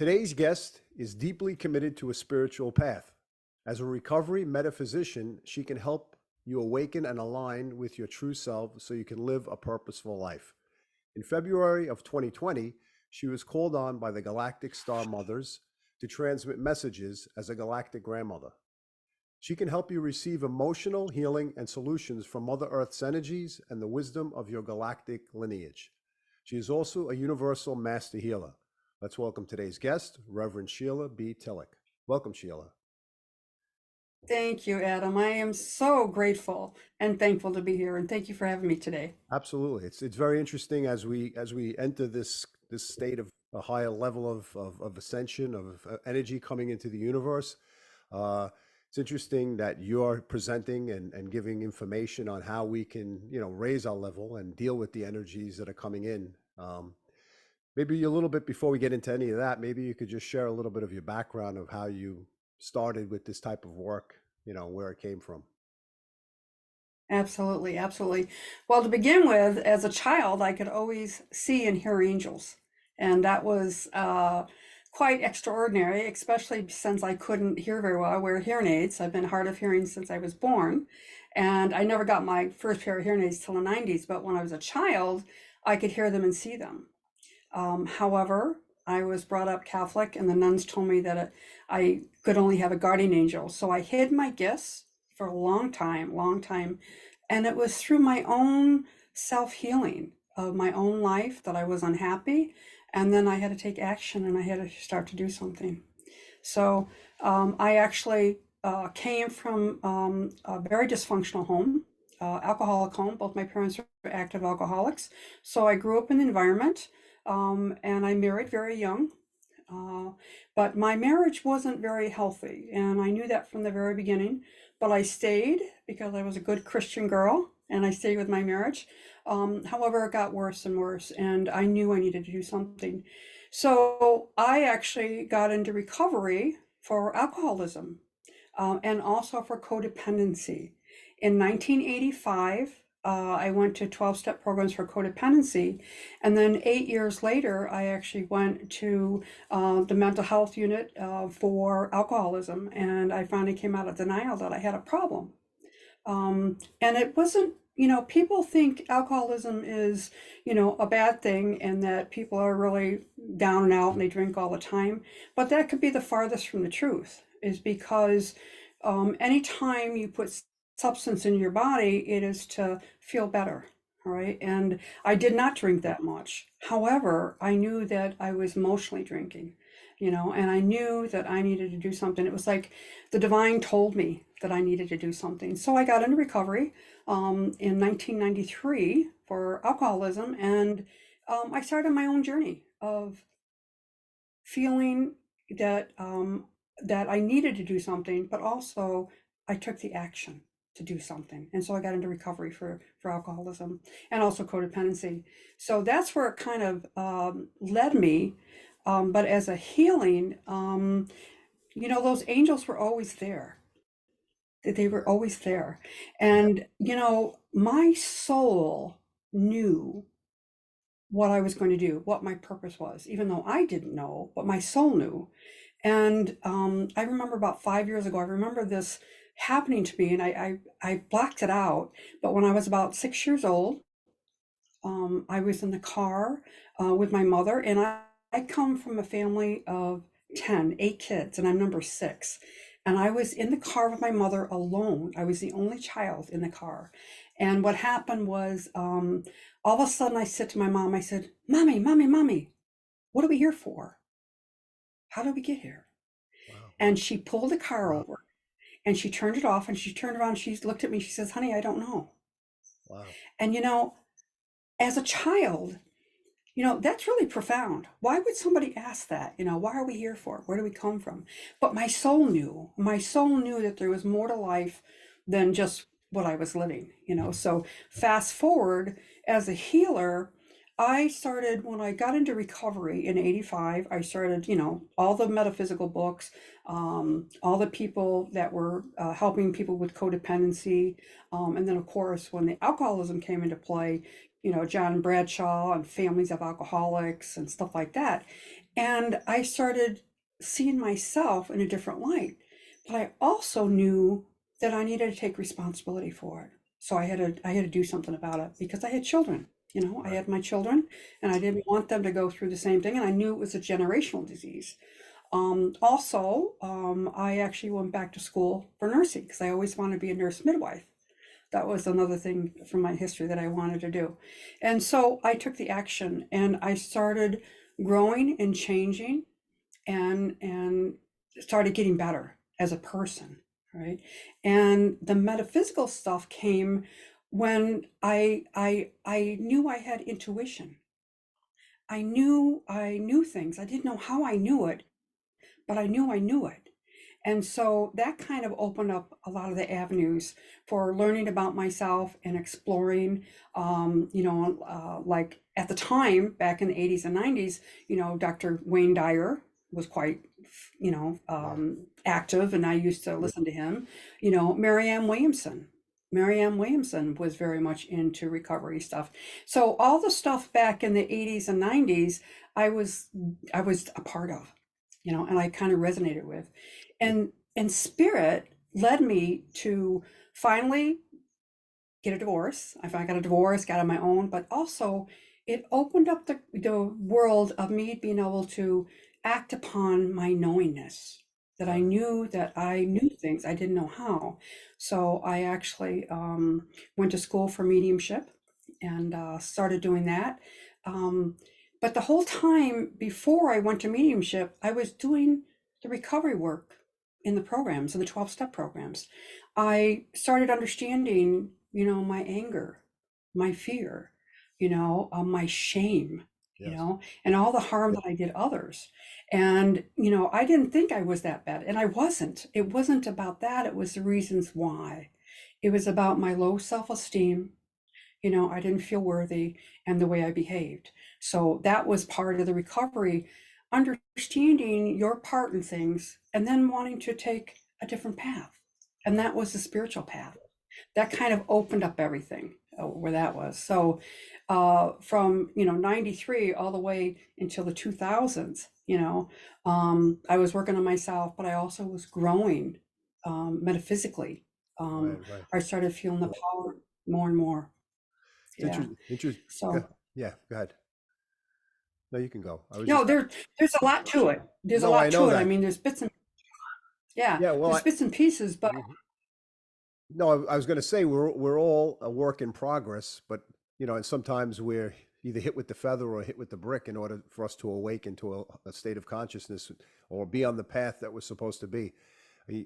Today's guest is deeply committed to a spiritual path. As a recovery metaphysician, she can help you awaken and align with your true self so you can live a purposeful life. In February of 2020, she was called on by the Galactic Star Mothers to transmit messages as a Galactic Grandmother. She can help you receive emotional healing and solutions from Mother Earth's energies and the wisdom of your galactic lineage. She is also a universal master healer. Let's welcome today's guest, Reverend Sheila B. Tillich. Welcome, Sheila. Thank you, Adam. I am so grateful and thankful to be here, and thank you for having me today. Absolutely. It's very interesting as we enter this state of a higher level of ascension, of energy coming into the universe. It's interesting that you're presenting and giving information on how we can, raise our level and deal with the energies that are coming in. Maybe a little bit before we get into any of that, maybe you could just share a little bit of your background of how you started with this type of work, where it came from. Absolutely, absolutely. Well, to begin with, as a child, I could always see and hear angels, and that was quite extraordinary, especially since I couldn't hear very well. I wear hearing aids. I've been hard of hearing since I was born, and I never got my first pair of hearing aids till the 90s, but when I was a child, I could hear them and see them. However, I was brought up Catholic, and the nuns told me that I could only have a guardian angel. So I hid my gifts for a long time. And it was through my own self-healing of my own life that I was unhappy. And then I had to take action and I had to start to do something. So I actually came from a very dysfunctional home, alcoholic home. Both my parents were active alcoholics. So I grew up in an environment. And I married very young, but my marriage wasn't very healthy, and I knew that from the very beginning, but I stayed because I was a good Christian girl, and I stayed with my marriage. However, it got worse and worse, and I knew I needed to do something. So I actually got into recovery for alcoholism, and also for codependency. In 1985, I went to 12-step programs for codependency. And then 8 years later, I actually went to the mental health unit for alcoholism. And I finally came out of denial that I had a problem. And it wasn't, people think alcoholism is, a bad thing and that people are really down and out and they drink all the time. But that could be the farthest from the truth, is because anytime you put substance in your body, it is to feel better. All right. And I did not drink that much. However, I knew that I was emotionally drinking, and I knew that I needed to do something. It was like the divine told me that I needed to do something. So I got into recovery in 1993 for alcoholism. And I started my own journey of feeling that that I needed to do something, but also I took the action to do something. And so I got into recovery for alcoholism and also codependency. So that's where it kind of led me. But as a healing, those angels were always there. They were always there. And, my soul knew what I was going to do, what my purpose was, even though I didn't know, but my soul knew. And I remember about 5 years ago, I remember this happening to me, and I blocked it out. But when I was about 6 years old, I was in the car with my mother, and I come from a family of 8 kids, and I'm number 6. And I was in the car with my mother alone. I was the only child in the car. And what happened was all of a sudden I said to my mom, I said, Mommy, what are we here for? How did we get here? Wow. And she pulled the car over and she turned it off, and she turned around, she looked at me, she says, Honey, I don't know. Wow. And as a child, that's really profound. Why would somebody ask that? Why are we here for? Where do we come from? But my soul knew that there was more to life than just what I was living, So fast forward, as a healer, I started when I got into recovery in '85. I started, all the metaphysical books, all the people that were helping people with codependency. And then, of course, when the alcoholism came into play, John Bradshaw and families of alcoholics and stuff like that. And I started seeing myself in a different light. But I also knew that I needed to take responsibility for it. So I had to do something about it because I had children. I Right. had my children and I didn't want them to go through the same thing. And I knew it was a generational disease. I actually went back to school for nursing because I always wanted to be a nurse midwife. That was another thing from my history that I wanted to do. And so I took the action and I started growing and changing and started getting better as a person, right? And the metaphysical stuff came when I knew I had intuition. I knew things. I didn't know how I knew it, but I knew it. And so that kind of opened up a lot of the avenues for learning about myself and exploring, like at the time, back in the 80s and 90s, Dr. Wayne Dyer was quite, Yeah. active, and I used to listen to him. Marianne Williamson. Marianne Williamson was very much into recovery stuff. So all the stuff back in the 80s and 90s, I was I was a part of, and I kind of resonated with. And spirit led me to finally get a divorce. I finally got a divorce, got on my own, but also it opened up the world of me being able to act upon my knowingness, Right. that I knew things, I didn't know how. So I actually went to school for mediumship and started doing that. Um, but the whole time before I went to mediumship, I was doing the recovery work in the programs, in the 12-step programs. I started understanding, my anger, my fear, my shame, Yes. and all the harm that I did others. And, I didn't think I was that bad. And I wasn't. It wasn't about that. It was the reasons why. It was about my low self-esteem. I didn't feel worthy and the way I behaved. So that was part of the recovery, understanding your part in things and then wanting to take a different path. And Right. that was the spiritual path. That kind of opened up everything where that was. So from, 93 all the way until the 2000s, I was working on myself, but I also was growing metaphysically. Right. Um, Right. I started feeling the power more and more. It's Yeah. interesting. Interesting. So Yeah. Go ahead. No, you can go. I was no, just. there's a lot to it. There's a No, I lot know to it. I that. mean, there's bits and yeah, Yeah. Well, there's bits and pieces, but Mhm. No, I was going to say we're all a work in progress, but and sometimes we're either hit with the feather or hit with the brick in order for us to awaken to a state of consciousness or be on the path that we're supposed to be.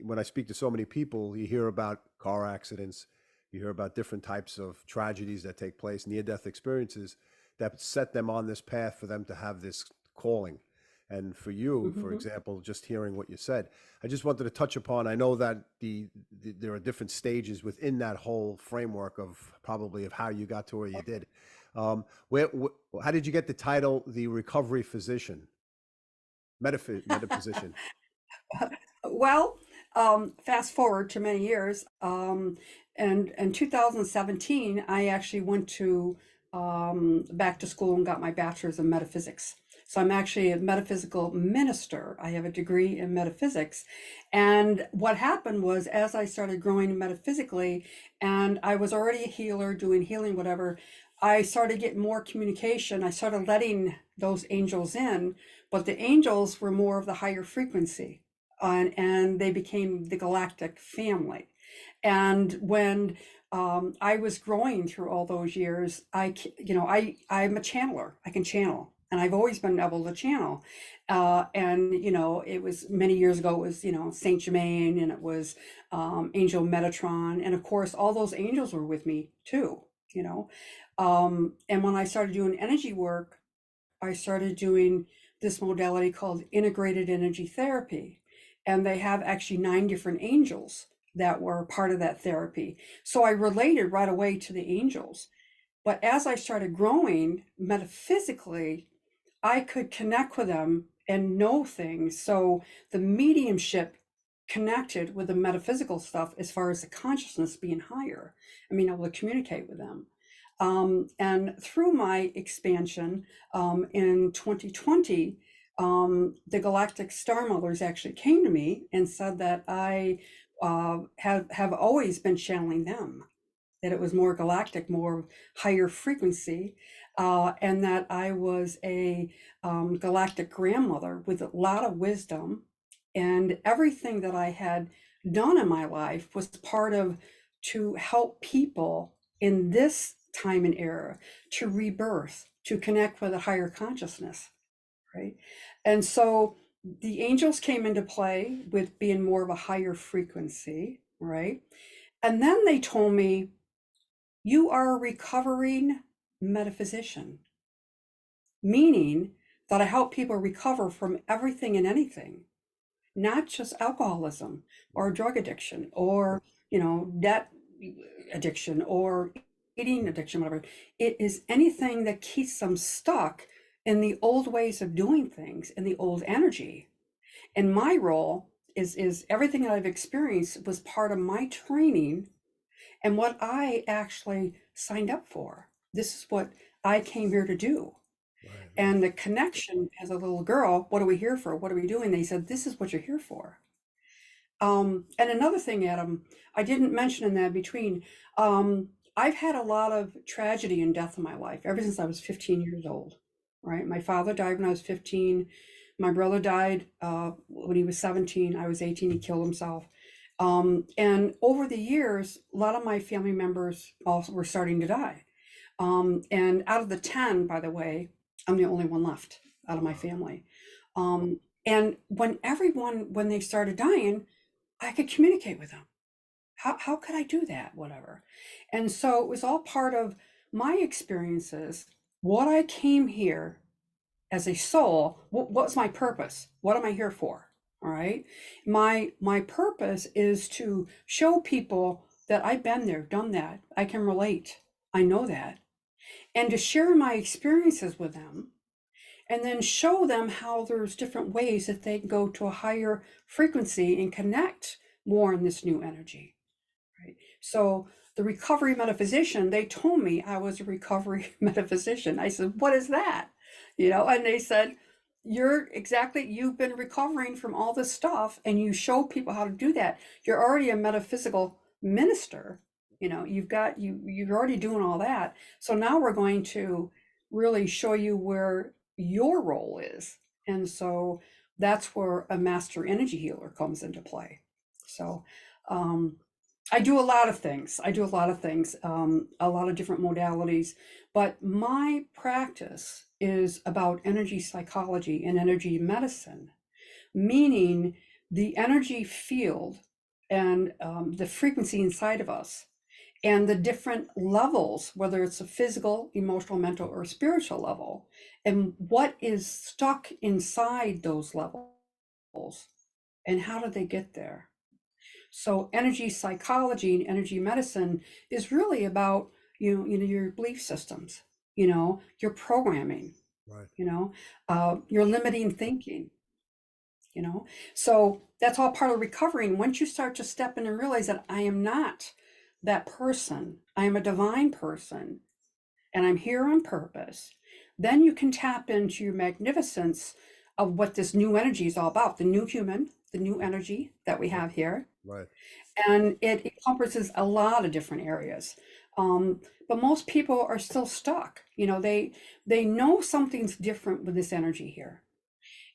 When I speak to so many people, you hear about car accidents, you hear about different types of tragedies that take place, near-death experiences that set them on this path for them to have this calling. And for you, for mhm. example, just hearing what you said, I just wanted to touch upon. I know that there are different stages within that whole framework of probably of how you got to where you did. How did you get the title, the recovery physician, metaphysician? Well, fast forward to many years, and in 2017, I actually went to back to school and got my bachelor's in metaphysics. So I'm actually a metaphysical minister. I have a degree in metaphysics. And what happened was, as I started growing metaphysically, and I was already a healer, doing healing, whatever, I started getting more communication. I started letting those angels in, but the angels were more of the higher frequency and they became the galactic family. And when I was growing through all those years, I'm a channeler. I can channel, and I've always been able to channel. And it was many years ago. It was Saint Germain, and it was Angel Metatron, and of course all those angels were with me too. You know, and when I started doing energy work, I started doing this modality called integrated energy therapy. And they have actually 9 different angels that were part of that therapy. So I related right away to the angels. But as I started growing metaphysically, I could connect with them and know things. So the mediumship connected with the metaphysical stuff as far as the consciousness being higher. I mean, able to communicate with them. And through my expansion in 2020, the Galactic Star Mothers actually came to me and said that I have always been channeling them, that it was more galactic, more higher frequency, and that I was a galactic grandmother with a lot of wisdom, and everything that I had done in my life was part of to help people in this time and era to rebirth, to connect with a higher consciousness, right? And so the angels came into play with being more of a higher frequency, right? And then they told me, you are a recovering metaphysician, meaning that I help people recover from everything and anything, not just alcoholism or drug addiction or, debt addiction or eating addiction, whatever. It is anything that keeps them stuck in the old ways of doing things, in the old energy. And my role is everything that I've experienced was part of my training and what I actually signed up for. This is what I came here to do. Right. And the connection as a little girl, what are we here for? What are we doing? They said, this is what you're here for. And another thing, Adam, I didn't mention in that between, I've had a lot of tragedy and death in my life ever since I was 15 years old, right? My father died when I was 15. My brother died when he was 17. I was 18, he killed himself. And over the years, a lot of my family members also were starting to die. And out of the 10, by the way, I'm the only one left out of my family. And when they started dying, I could communicate with them. How could I do that? Whatever. And so it was all part of my experiences, what I came here as a soul. What's my purpose? What am I here for? All right. My purpose is to show people that I've been there, done that. I can relate. I know that. And to share my experiences with them, and then show them how there's different ways that they can go to a higher frequency and connect more in this new energy, right? So the recovery metaphysician, they told me I was a recovery metaphysician. I said, what is that? And they said, you've been recovering from all this stuff and you show people how to do that. You're already a metaphysical minister. You're already doing all that. So now we're going to really show you where your role is. And so that's where a master energy healer comes into play. So I do a lot of things. A lot of different modalities, but my practice is about energy psychology and energy medicine, meaning the energy field and the frequency inside of us and the different levels, whether it's a physical, emotional, mental, or spiritual level, and what is stuck inside those levels and how do they get there. So energy psychology and energy medicine is really about your belief systems, your programming, Right. Your limiting thinking, so that's all part of recovering. Once you start to step in and realize that I am not that person, I am a divine person and I'm here on purpose, then you can tap into your magnificence of what this new energy is all about, the new human, the new energy that we have here. Right. And it encompasses a lot of different areas. But most people are still stuck. They know something's different with this energy here.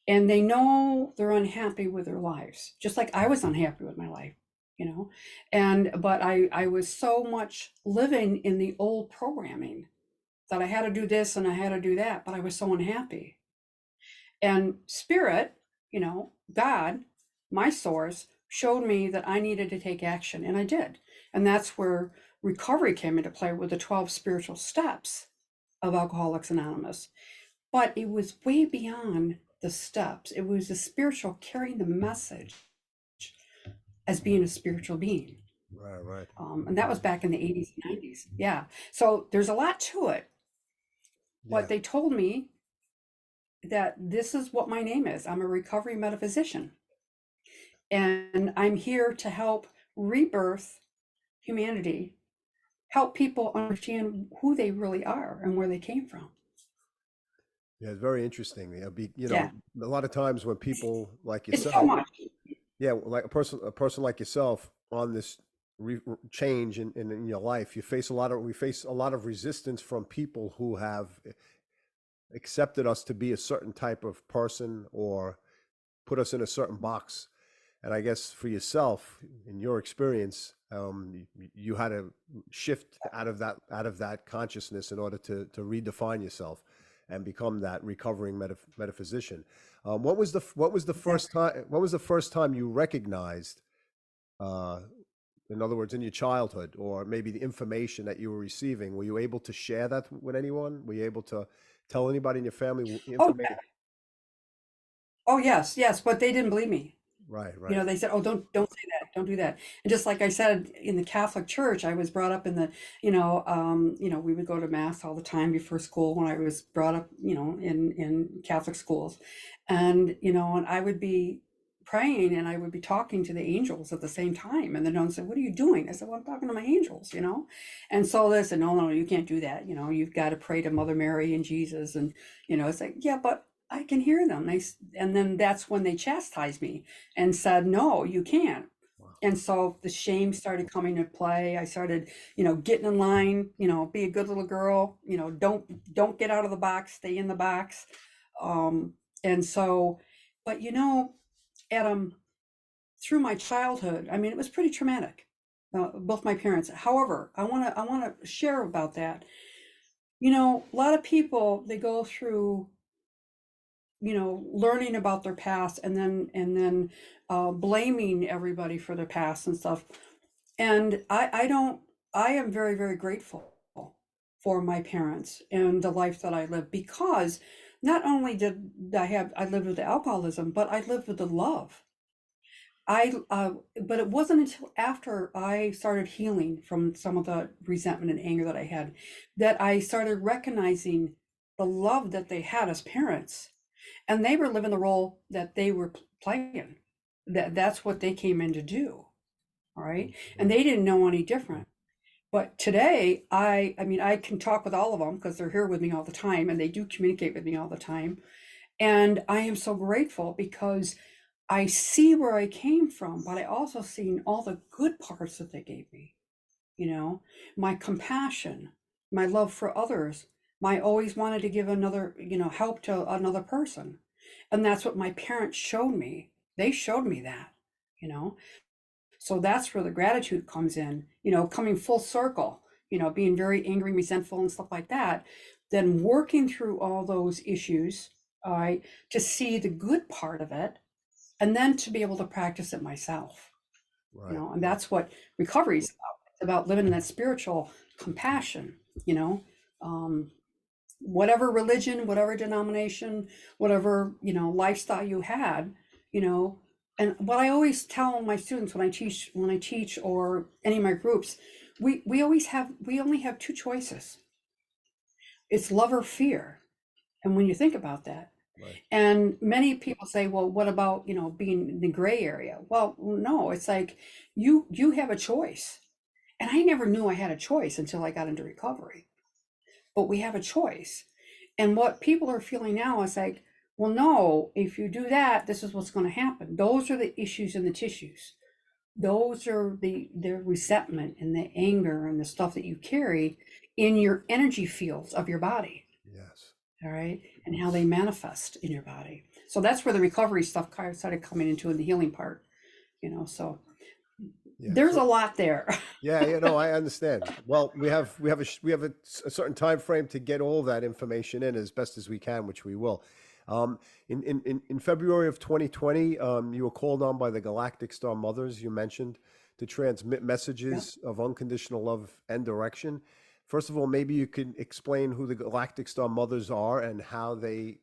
And they know they're unhappy with their lives, just like I was unhappy with my life, but I was so much living in the old programming that I had to do this and I had to do that, but I was so unhappy. And spirit, God, my source, showed me that I needed to take action, and I did. And that's where recovery came into play with the 12 spiritual steps of Alcoholics Anonymous. But it was way beyond the steps. It was the spiritual carrying the message as being a spiritual being. Right, right. And that was back in the 80s and 90s. Yeah. So there's a lot to it. Yeah. But they told me that this is what my name is. I'm a recovery metaphysician. And I'm here to help rebirth humanity, help people understand who they really are and where they came from. Yeah, it's very interesting. Yeah. A lot of times when people like It's so yourself, much. yeah, like a person like yourself on this change in your life, we face a lot of resistance from people who have accepted us to be a certain type of person or put us in a certain box. And I guess for yourself, in your experience, you had to shift out of that consciousness in order to redefine yourself and become that recovering metaphysician. What was the first Exactly. time? What was the first time you recognized? Uh, in other words, in your childhood, or maybe the information that you were receiving, were you able to share that with anyone? Were you able to tell anybody in your family Oh, information? oh yes, yes, but they didn't believe me. Right, You right. know, they said, "Oh, don't say that. Don't do that." And just like I said, in the Catholic Church, I was brought up in the, we would go to mass all the time before school when I was brought up, in Catholic schools, and I would be praying and I would be talking to the angels at the same time, and the nun said, "What are you doing?" I said, "Well, I'm talking to my angels." And so they said, "No, no, you can't do that. You've got to pray to Mother Mary and Jesus." And it's like, yeah, but I can hear them. And then that's when they chastised me and said, "No, you can't." Wow. And so the shame started coming into play. I started, getting in line, be a good little girl, don't get out of the box, stay in the box. Um, and so, but Adam, through my childhood, I mean, it was pretty traumatic, both my parents. However, I want to share about that. A lot of people, they go through learning about their past and then blaming everybody for their past and stuff. And I don't. I am very, very grateful for my parents and the life that I lived, because not only did I lived with the alcoholism, but I lived with the love. But it wasn't until after I started healing from some of the resentment and anger that I had, that I started recognizing the love that they had as parents, and they were living the role that they were playing. That's what they came in to do. All right. And Right. they didn't know any different. But today, I mean, I can talk with all of them because they're here with me all the time and they do communicate with me all the time. And I am so grateful because I see where I came from, but I also seen all the good parts that they gave me, my compassion, my love for others, my always wanted to give another, help to another person. And that's what my parents showed me. They showed me that, you know. So that's where the gratitude comes in, coming full circle, being very angry, resentful, and stuff like that. Then working through all those issues, all right, to see the good part of it, and then to be able to practice it myself, Right. and that's what recovery is about. It's about living in that spiritual compassion, you know. Um, Whatever religion, whatever denomination, whatever, lifestyle you had, you know. And what I always tell my students when I teach or any of my groups, we only have two choices. It's love or fear. And when you think about that, Right. and many people say, well, what about, being in the gray area? Well, no, it's like you have a choice. And I never knew I had a choice until I got into recovery. But we have a choice. And what people are feeling now is like, well, no, if you do that, this is what's going to happen. Those are the issues in the tissues. Those are the resentment and the anger and the stuff that you carry in your energy fields of your body. Yes. All right. And how they manifest in your body. So that's where the recovery stuff kind of started coming into in the healing part, so Yeah. there's So a lot there. yeah, I understand. Well, we have a certain time frame to get all that information in as best as we can, which we will. In February of 2020, you were called on by the Galactic Star Mothers, you mentioned, to transmit Yeah. messages of unconditional love and direction. First of all, maybe you could explain who the Galactic Star Mothers are and how they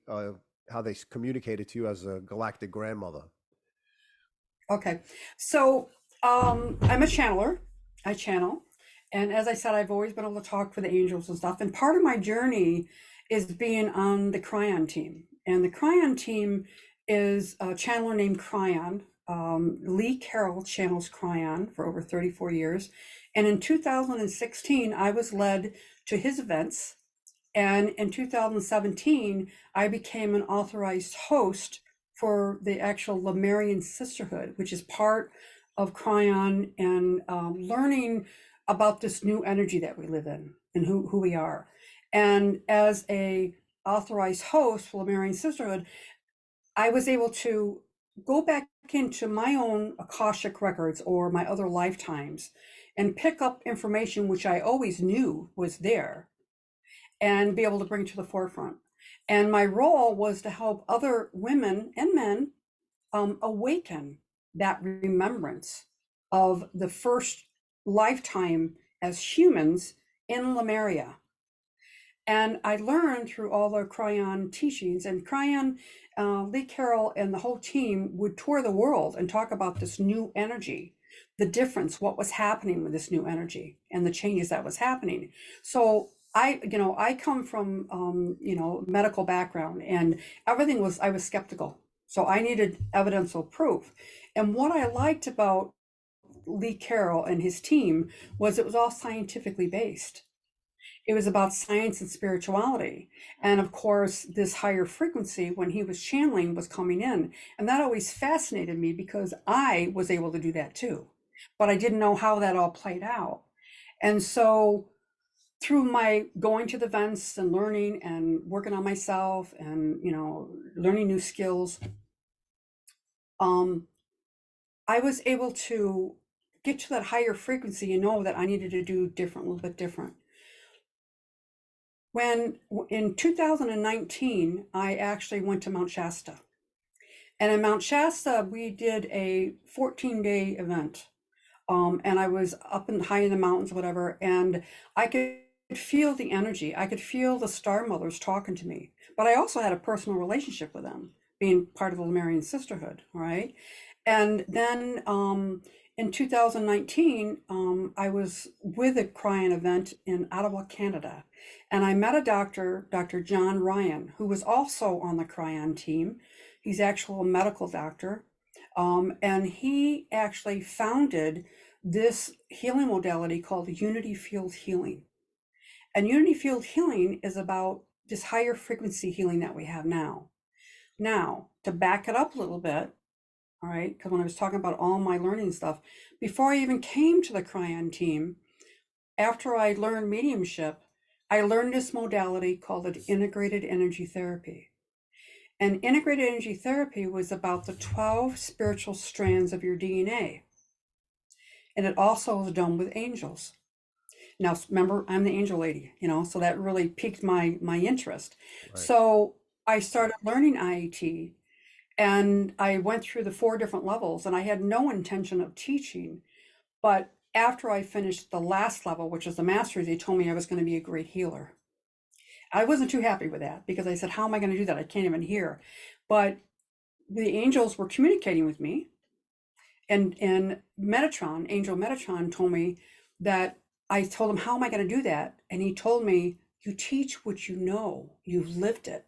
communicated to you as a Galactic Grandmother. Okay. So I'm a channeler. I channel. And as I said, I've always been able to talk for the angels and stuff. And part of my journey is being on the Kryon team. And the Kryon team is a channeler named Kryon. Lee Carroll channels Kryon for over 34 years. And in 2016, I was led to his events. And in 2017, I became an authorized host for the actual Lemurian Sisterhood, which is part of Kryon, and learning about this new energy that we live in and who we are. And as a authorized host for Lemurian Sisterhood, I was able to go back into my own Akashic records or my other lifetimes and pick up information which I always knew was there and be able to bring to the forefront. And my role was to help other women and men awaken that remembrance of the first lifetime as humans in Lemuria. And I learned through all the Kryon teachings, and Kryon, Lee Carroll and the whole team would tour the world and talk about this new energy, the difference, what was happening with this new energy and the changes that was happening. So I come from, medical background, and everything I was skeptical. So I needed evidential proof. And what I liked about Lee Carroll and his team was it was all scientifically based. It was about science and spirituality. And of course, this higher frequency, when he was channeling, was coming in. And that always fascinated me because I was able to do that too. But I didn't know how that all played out. And so through my going to the events and learning and working on myself and, learning new skills, I was able to get to that higher frequency and know that I needed to do different, a little bit different. When in 2019, I actually went to Mount Shasta. And in Mount Shasta, we did a 14-day event. And I was up and high in the mountains, whatever, and I could feel the energy. I could feel the Star Mothers talking to me. But I also had a personal relationship with them, being part of the Lemurian Sisterhood, right? And then in 2019, I was with a Kryon event in Ottawa, Canada. And I met a doctor, Dr. John Ryan, who was also on the Kryon team. He's actually a medical doctor. And he actually founded this healing modality called Unity Field Healing. And Unity Field Healing is about this higher frequency healing that we have now. Now, to back it up a little bit, all right, because when I was talking about all my learning stuff, before I even came to the Kryon team, after I learned mediumship, I learned this modality called integrated energy therapy. And integrated energy therapy was about the 12 spiritual strands of your DNA. And it also was done with angels. Now, remember, I'm the angel lady, so that really piqued my interest. Right. So I started learning IET, and I went through the 4 different levels, and I had no intention of teaching. But after I finished the last level, which was the master's, they told me I was going to be a great healer. I wasn't too happy with that because I said, how am I going to do that? I can't even hear. But the angels were communicating with me. And Metatron, Angel Metatron, told me that I told him, how am I going to do that? And he told me, you teach what you know, you've lived it.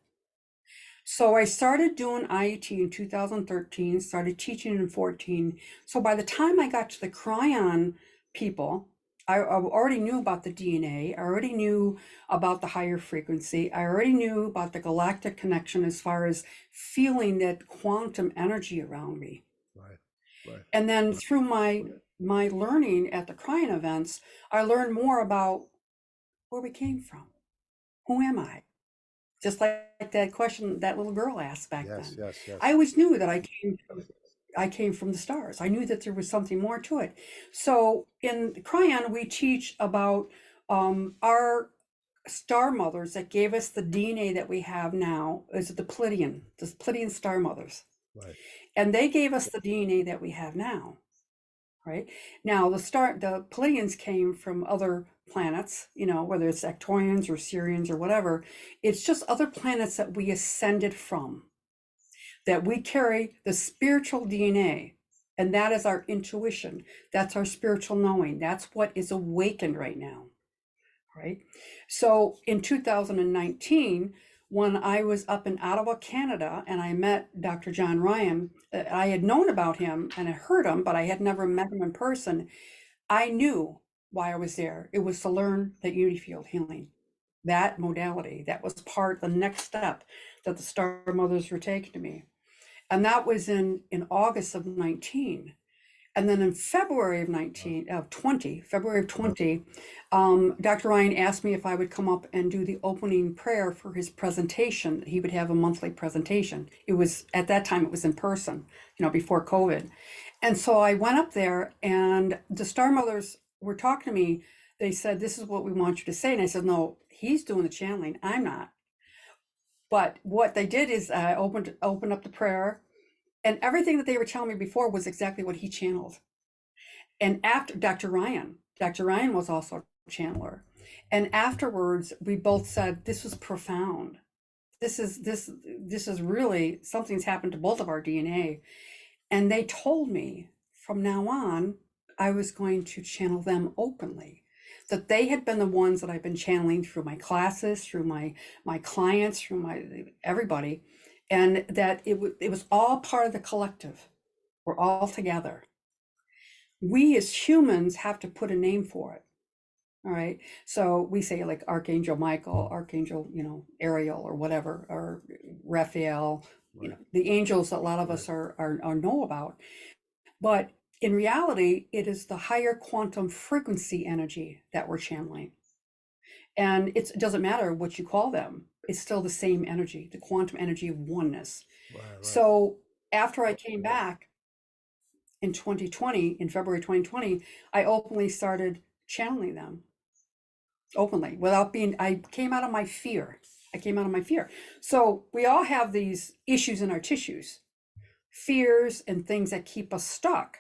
So I started doing IET in 2013, started teaching in 14. So by the time I got to the Kryon people, I already knew about the DNA. I already knew about the higher frequency. I already knew about the galactic connection as far as feeling that quantum energy around me. Right. And then through my learning at the Kryon events, I learned more about where we came from. Who am I? Just like that question that little girl asked back then. Yes. I always knew that I came from the stars. I knew that there was something more to it. So in Kryon, we teach about our star mothers that gave us the DNA that we have now. Is the Pleiadian star mothers. Right. And they gave us the DNA that we have now. Right. Now, the Pleiadians came from other planets, whether it's Arcturians or Sirians or whatever. It's just other planets that we ascended from, that we carry the spiritual DNA And that is our intuition. That's our spiritual knowing. That's what is awakened right now. Right. So in 2019, when I was up in Ottawa, Canada, and I met Dr. John Ryan, I had known about him and I heard him, but I had never met him in person. I knew why I was there. It was to learn that unity field healing, that modality. That was the next step that the Star Mothers were taking to me. And that was in August of 19. And then in February of 20, Dr. Ryan asked me if I would come up and do the opening prayer for his presentation. He would have a monthly presentation. It was, at that time, it was in person, before COVID. And so I went up there, and the Star Mothers were talking to me. They said, "This is what we want you to say." And I said, "No, he's doing the channeling. I'm not." But what they did is opened up the prayer, and everything that they were telling me before was exactly what he channeled. And after Dr. Ryan was also a channeler. And afterwards, we both said, this was profound. This is really, something's happened to both of our DNA. And they told me from now on, I was going to channel them openly. That they had been the ones that I've been channeling through my classes, through my clients, through everybody. And that it was all part of the collective. We're all together. We as humans have to put a name for it. All right. So we say like Archangel Michael, Archangel, Ariel or whatever, or Raphael, Right. The angels that a lot of us are know about. But in reality, it is the higher quantum frequency energy that we're channeling. And it doesn't matter what you call them. It's still the same energy, the quantum energy of oneness. Right. So after I came back in 2020, in February 2020, I openly started channeling them. Openly, I came out of my fear. So we all have these issues in our tissues, fears and things that keep us stuck.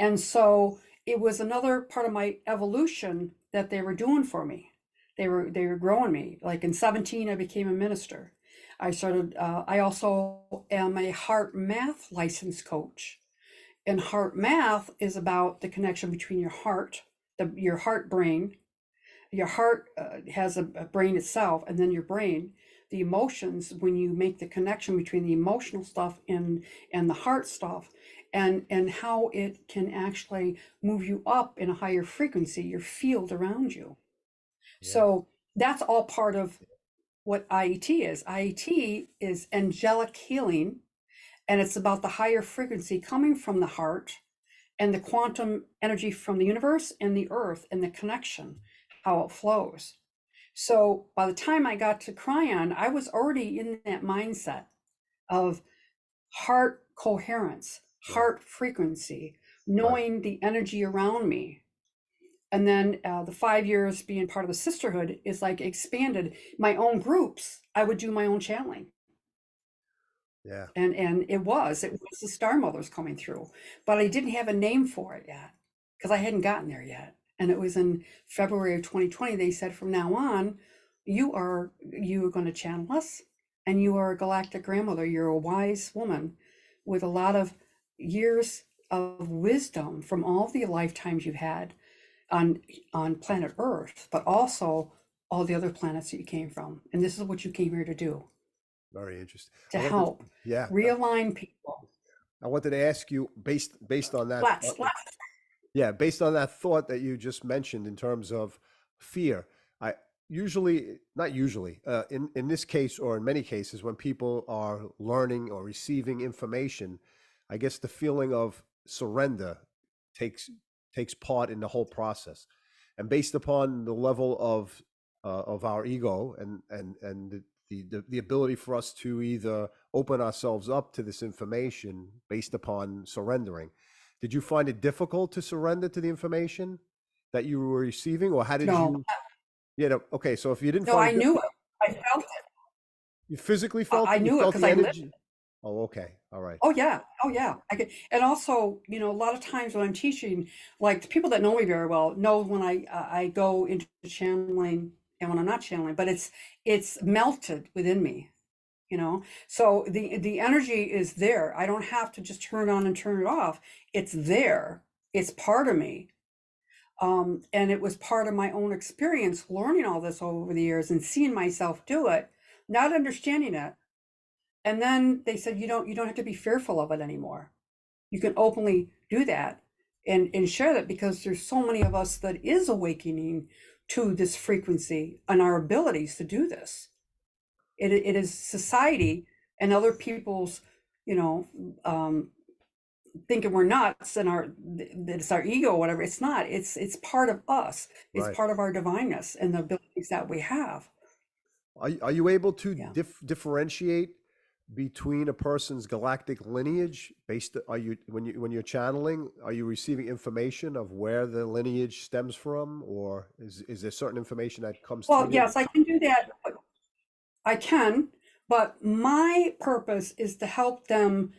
And so it was another part of my evolution that they were doing for me. They were growing me. Like in 17, I became a minister. I also am a HeartMath licensed coach. And HeartMath is about the connection between your heart, your heart brain. Your heart has a brain itself, and then your brain, the emotions, when you make the connection between the emotional stuff and the heart stuff, and how it can actually move you up in a higher frequency, your field around you. Yeah. So that's all part of what IET is. IET is angelic healing, and it's about the higher frequency coming from the heart and the quantum energy from the universe and the earth and the connection, how it flows. So by the time I got to Kryon, I was already in that mindset of heart coherence, heart frequency, knowing the energy around me. And then the 5 years being part of the sisterhood is like expanded my own groups. I would do my own channeling. Yeah. And it was the Star Mothers coming through, but I didn't have a name for it yet because I hadn't gotten there yet. And it was in February of 2020, they said, from now on, you are going to channel us, and you are a Galactic Grandmother. You're a wise woman with a lot of years of wisdom from all the lifetimes you've had on planet Earth, but also all the other planets that you came from. And this is what you came here to do. Very interesting. To help realign people. I wanted to ask you, based on that, based on that thought that you just mentioned in terms of fear. I not usually, in this case or in many cases, when people are learning or receiving information, I guess the feeling of surrender takes part in the whole process, and based upon the level of our ego and the ability for us to either open ourselves up to this information based upon surrendering. Did you find it difficult to surrender to the information that you were receiving, or how did you? Yeah. Okay. So if you didn't, I knew it. I felt it. You physically felt it. I knew it because I lived it. Oh, okay. All right. Oh yeah. I could, and also, a lot of times when I'm teaching, like the people that know me very well know when I go into channeling and when I'm not channeling, but it's melted within me. you know? So the energy is there. I don't have to just turn it on and turn it off. It's there. It's part of me. And it was part of my own experience learning all this over the years and seeing myself do it, not understanding it. And then they said, you don't have to be fearful of it anymore. You can openly do that and share that, because there's so many of us that is awakening to this frequency and our abilities to do this. It is society and other people's, thinking we're nuts and that it's our ego or whatever. It's not. It's part of us. It's Right. part of our divineness and the abilities that we have. Are you able to Yeah. differentiate between a person's galactic lineage based, are you, when you're channeling, are you receiving information of where the lineage stems from, or is there certain information that comes Well, through you? yes, I can do that. I can, but my purpose is to help them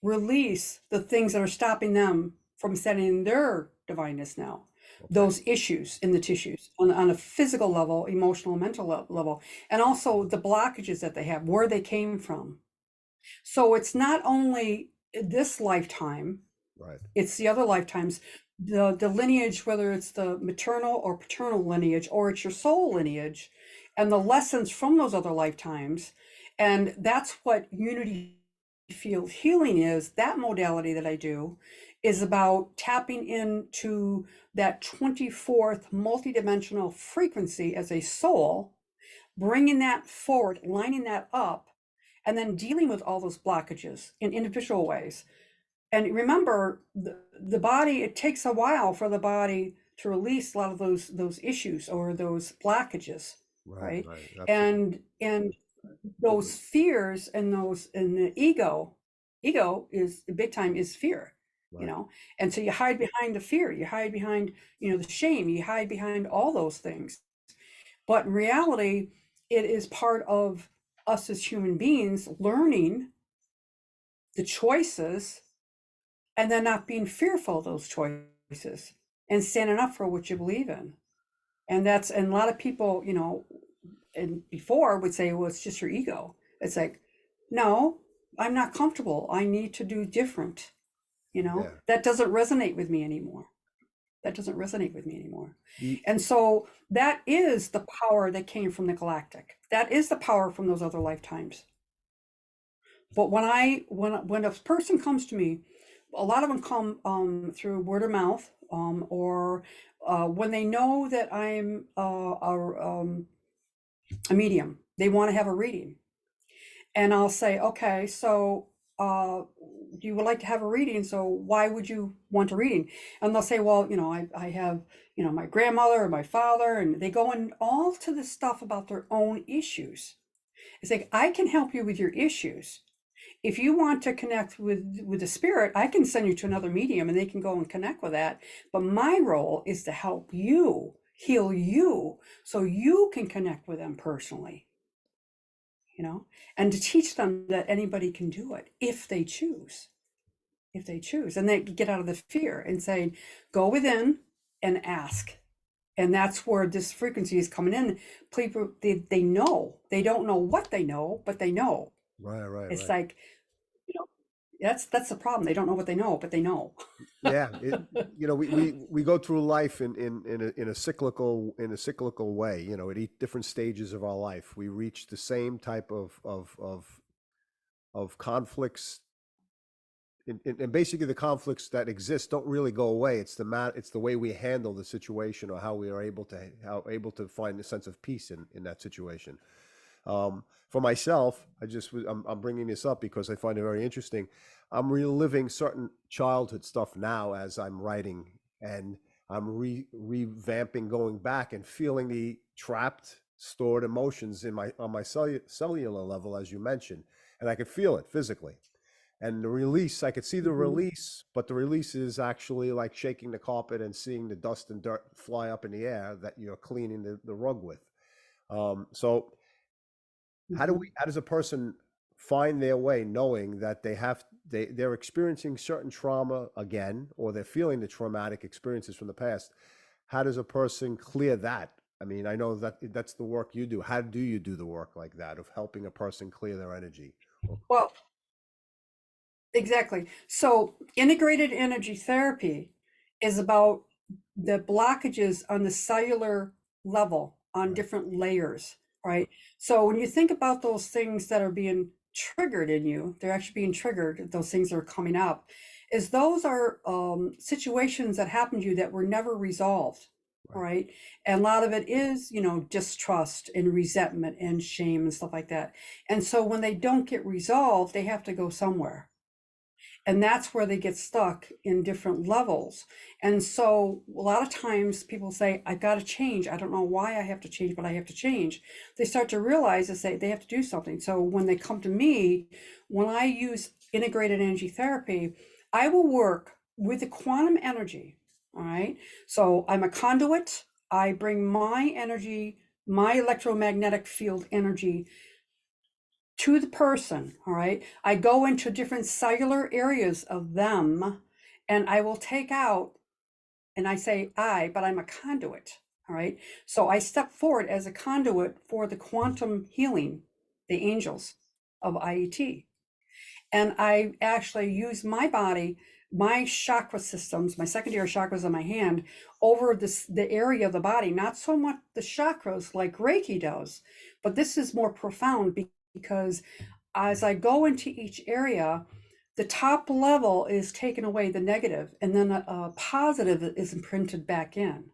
release the things that are stopping them from setting their divineness now. Okay. Those issues in the tissues on a physical level, emotional, mental level, and also the blockages that they have, where they came from. So it's not only this lifetime, Right. it's the other lifetimes. The lineage, whether it's the maternal or paternal lineage, or it's your soul lineage, and the lessons from those other lifetimes. And that's what unity field healing is. That modality that I do is about tapping into that 24th multidimensional frequency as a soul, bringing that forward, lining that up, and then dealing with all those blockages in individual ways. And remember, the body, it takes a while for the body to release a lot of those issues or those blockages, Right. right? Right. Absolutely. And those fears and the ego is big time, is fear, Right. and so you hide behind the fear, you hide behind, the shame, you hide behind all those things. But in reality, it is part of us as human beings learning the choices and then not being fearful of those choices and standing up for what you believe in. And a lot of people, and before would say, well, it's just your ego. It's like, no, I'm not comfortable. I need to do different. Yeah. That doesn't resonate with me anymore. That doesn't resonate with me anymore. The, And so that is the power that came from the galactic. That is the power from those other lifetimes. But when a person comes to me, a lot of them come through word of mouth, or when they know that I'm a medium, they want to have a reading. And I'll say, okay, so you would like to have a reading, so why would you want a reading? And they'll say, well, I have, my grandmother or my father, and they go in all to the stuff about their own issues. It's like, I can help you with your issues. If you want to connect with the spirit, I can send you to another medium and they can go and connect with that. But my role is to help you, heal you, so you can connect with them personally, and to teach them that anybody can do it if they choose. If they choose, and they get out of the fear and say, go within and ask. And that's where this frequency is coming in. People, they know. They don't know what they know, but they know. right. Right. It's Right. like, that's the problem. They don't know what they know, but they know. Yeah. We go through life in a cyclical way. At each different stages of our life, we reach the same type of conflicts, and basically the conflicts that exist don't really go away. It's the way we handle the situation, or how we are able to find a sense of peace in that situation. For myself, I'm bringing this up because I find it very interesting. I'm reliving certain childhood stuff now as I'm writing, and I'm revamping, going back and feeling the trapped, stored emotions on my cellular level, as you mentioned, and I could feel it physically. And the release, I could see the Mhm. release, but the release is actually like shaking the carpet and seeing the dust and dirt fly up in the air that you're cleaning the rug with. So Mhm. how does a person find their way, knowing that they're experiencing certain trauma again, or they're feeling the traumatic experiences from the past? How does a person clear that I mean, I know that that's the work you do. How do you do the work like that of helping a person clear their energy? Well, exactly. So integrated energy therapy is about the blockages on the cellular level on Right, different layers, right? So when you think about those things that are being triggered in you, they're actually being triggered, those things that are coming up, is those are situations that happened to you that were never resolved, right, right? And a lot of it is, distrust and resentment and shame and stuff like that. And so when they don't get resolved, they have to go somewhere, and that's where they get stuck in different levels. And so a lot of times people say, I got to change. I don't know why I have to change, but I have to change. They start to realize that they have to do something. So when they come to me, when I use integrated energy therapy, I will work with the quantum energy. All right. So I'm a conduit. I bring my energy, my electromagnetic field energy to the person. All right. I go into different cellular areas of them, and I will take out, and I say but I'm a conduit. All right. So I step forward as a conduit for the quantum healing, the angels of IET. And I actually use my body, my chakra systems, my secondary chakras on my hand over the area of the body, not so much the chakras like Reiki does, but this is more profound because as I go into each area, the top level is taken away, the negative, and then a positive is imprinted back in.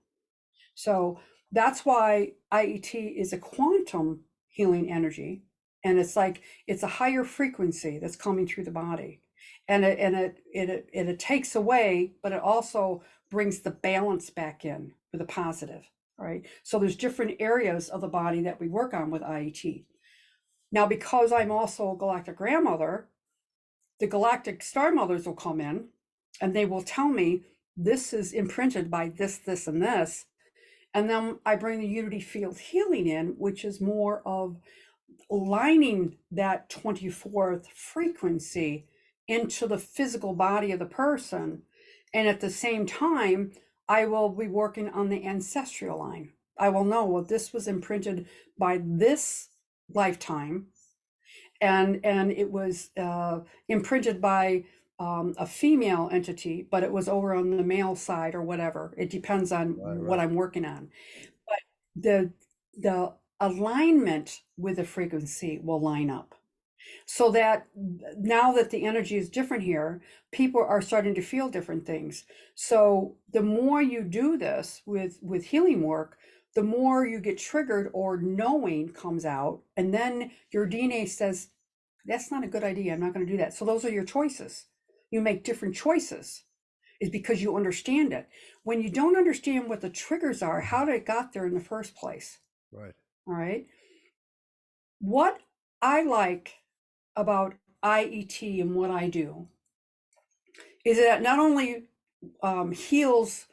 So that's why IET is a quantum healing energy. And it's a higher frequency that's coming through the body. And it takes away, but it also brings the balance back in with a positive. Right. So there's different areas of the body that we work on with IET. Now, because I'm also a Galactic Grandmother, the Galactic Star Mothers will come in and they will tell me this is imprinted by this, this, and this. And then I bring the unity field healing in, which is more of aligning that 24th frequency into the physical body of the person. And at the same time, I will be working on the ancestral line. I will know, well, this was imprinted by this lifetime, and it was imprinted by a female entity, but it was over on the male side or whatever. It depends on right, what right. I'm working on. But the alignment with the frequency will line up, so that now that the energy is different here, people are starting to feel different things. So the more you do this with healing work, the more you get triggered or knowing comes out, and then your DNA says, that's not a good idea, I'm not going to do that. So those are your choices. You make different choices, is because you understand it. When you don't understand what the triggers are, how it got there in the first place. Right. All right. What I like about IET and what I do is that not only heals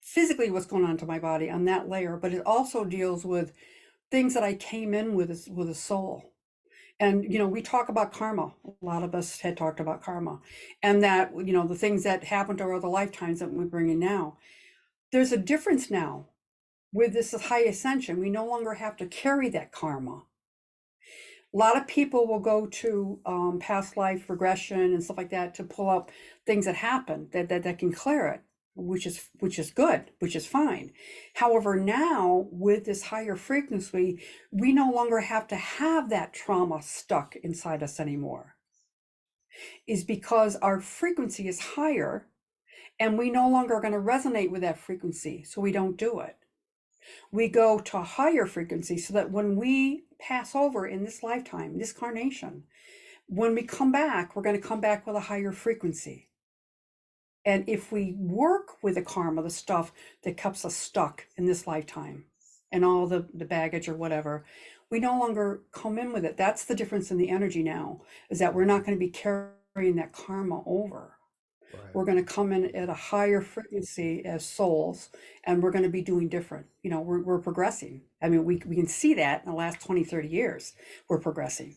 physically what's going on to my body on that layer, but it also deals with things that I came in with a soul. And we talk about karma. A lot of us had talked about karma, and that the things that happened over the lifetimes that we bring in now. There's a difference now with this high ascension. We no longer have to carry that karma. A lot of people will go to past life regression and stuff like that to pull up things that happened that can clear it, which is good, which is fine. However, now with this higher frequency, we no longer have to have that trauma stuck inside us anymore. Is because our frequency is higher, and we no longer are going to resonate with that frequency, so we don't do it. We go to a higher frequency so that when we pass over in this lifetime, this carnation, when we come back, we're going to come back with a higher frequency. And if we work with the karma, the stuff that keeps us stuck in this lifetime and all the baggage or whatever, we no longer come in with it. That's the difference in the energy now, is that we're not going to be carrying that karma over. Right. We're going to come in at a higher frequency as souls, and we're going to be doing different. We're progressing. I mean, we can see that in the last 20, 30 years, we're progressing.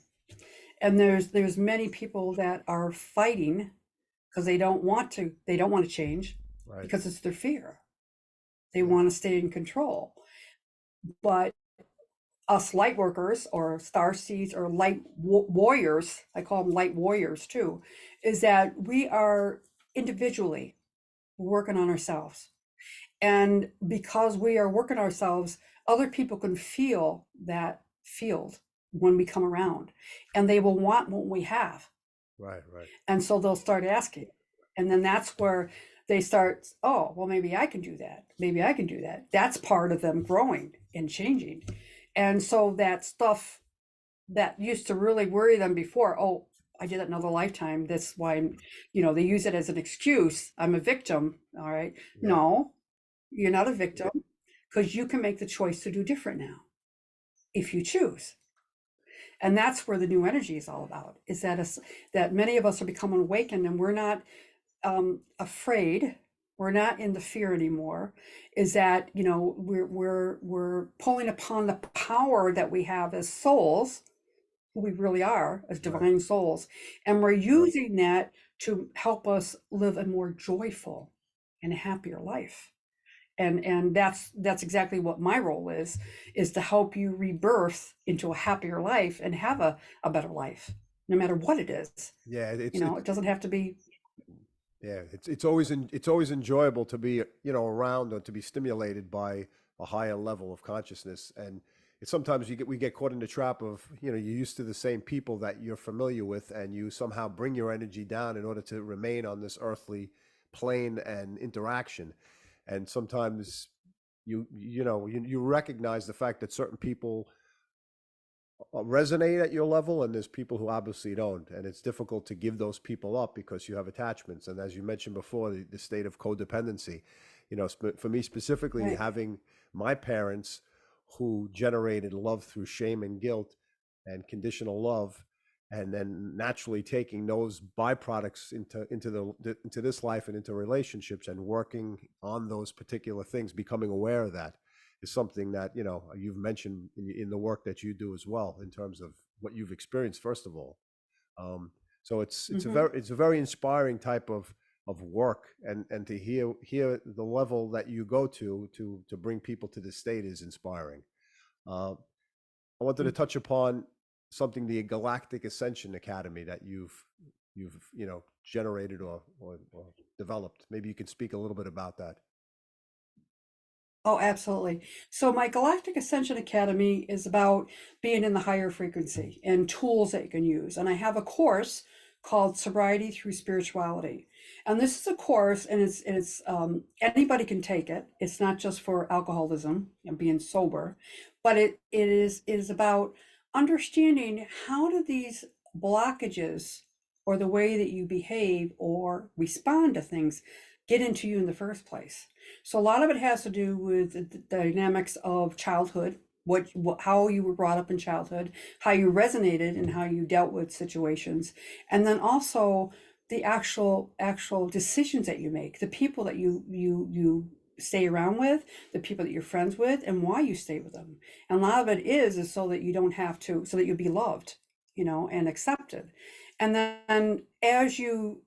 And there's many people that are fighting because they don't want to change, Right. because it's their fear. They want to stay in control. But us light workers or star seeds or light warriors, I call them light warriors too, is that we are individually working on ourselves. And because we are working ourselves, other people can feel that field when we come around, and they will want what we have. Right, right. And so they'll start asking. And then that's where they start, oh, well, maybe I can do that. Maybe I can do that. That's part of them growing and changing. And so that stuff that used to really worry them before, oh, I did it another lifetime. That's why they use it as an excuse. I'm a victim. All right. Yeah. No, you're not a victim, because you can make the choice to do different now if you choose. And that's where the new energy is all about, is that many of us are becoming awakened, and we're not afraid. We're not in the fear anymore. Is that we're pulling upon the power that we have as souls, who we really are as divine souls, and we're using that to help us live a more joyful and happier life. And that's exactly what my role is to help you rebirth into a happier life and have a better life, no matter what it is. Yeah, it doesn't have to be. Yeah, it's always enjoyable to be around or to be stimulated by a higher level of consciousness. And sometimes we get caught in the trap of you're used to the same people that you're familiar with, and you somehow bring your energy down in order to remain on this earthly plane and interaction. And sometimes you recognize the fact that certain people resonate at your level, and there's people who obviously don't, and it's difficult to give those people up because you have attachments. And as you mentioned before, the state of codependency, for me specifically, Right. having my parents who generated love through shame and guilt and conditional love, and then naturally taking those byproducts into this life and into relationships, and working on those particular things, becoming aware of that, is something that you've mentioned in the work that you do as well, in terms of what you've experienced, first of all. So it's a very inspiring type of work, and to hear the level that you go to bring people to this state is inspiring. I wanted to touch upon something, the Galactic Ascension Academy that you've generated or developed. Maybe you can speak a little bit about that. Oh, absolutely. So my Galactic Ascension Academy is about being in the higher frequency and tools that you can use. And I have a course called Sobriety Through Spirituality. And this is a course, and it's anybody can take it. It's not just for alcoholism and being sober, but it is about understanding, how do these blockages or the way that you behave or respond to things get into you in the first place. So a lot of it has to do with the dynamics of childhood, how you were brought up in childhood, how you resonated and how you dealt with situations, and then also the actual decisions that you make, the people that you stay around with, the people that you're friends with, and why you stay with them. And a lot of it is so that you don't have to, so that you'll be loved, and accepted. And then as you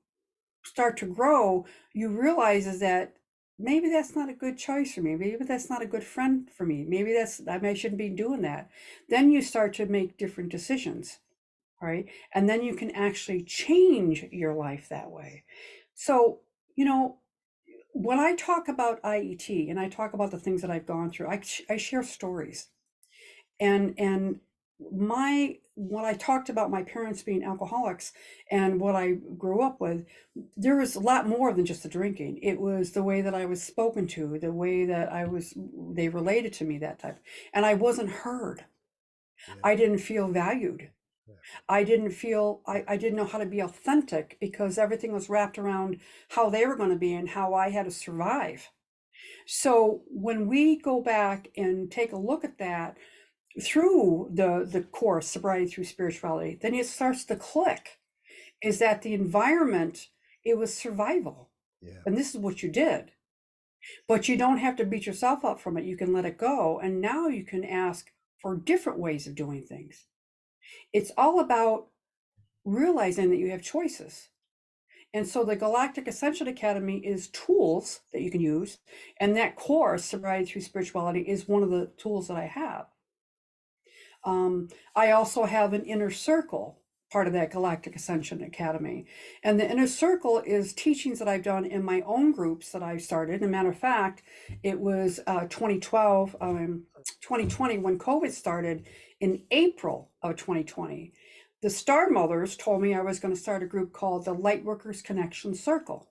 start to grow, you realize is that maybe that's not a good choice for me. Maybe that's not a good friend for me. Maybe I shouldn't be doing that. Then you start to make different decisions, right? And then you can actually change your life that way. So, when I talk about IET and I talk about the things that I've gone through, I share stories. And what I talked about my parents being alcoholics and what I grew up with, there was a lot more than just the drinking. It was the way that I was spoken to, the way that they related to me, that type. And I wasn't heard. Yeah. I didn't feel valued. Yeah. I didn't know how to be authentic, because everything was wrapped around how they were going to be and how I had to survive. So when we go back and take a look at that, through the course Sobriety Through Spirituality, then it starts to click, is that the environment, it was survival. Yeah. And this is what you did, but you don't have to beat yourself up from it. You can let it go, and now you can ask for different ways of doing things. It's all about realizing that you have choices, And so the Galactic Ascension Academy is tools that you can use. And that course, Sobriety Through Spirituality, is one of the tools that I have. I also have an inner circle, part of that Galactic Ascension Academy. And the inner circle is teachings that I've done in my own groups that I started. As a matter of fact, it was 2020 when COVID started. In April of 2020, the Star Mothers told me I was going to start a group called the Lightworkers Connection Circle.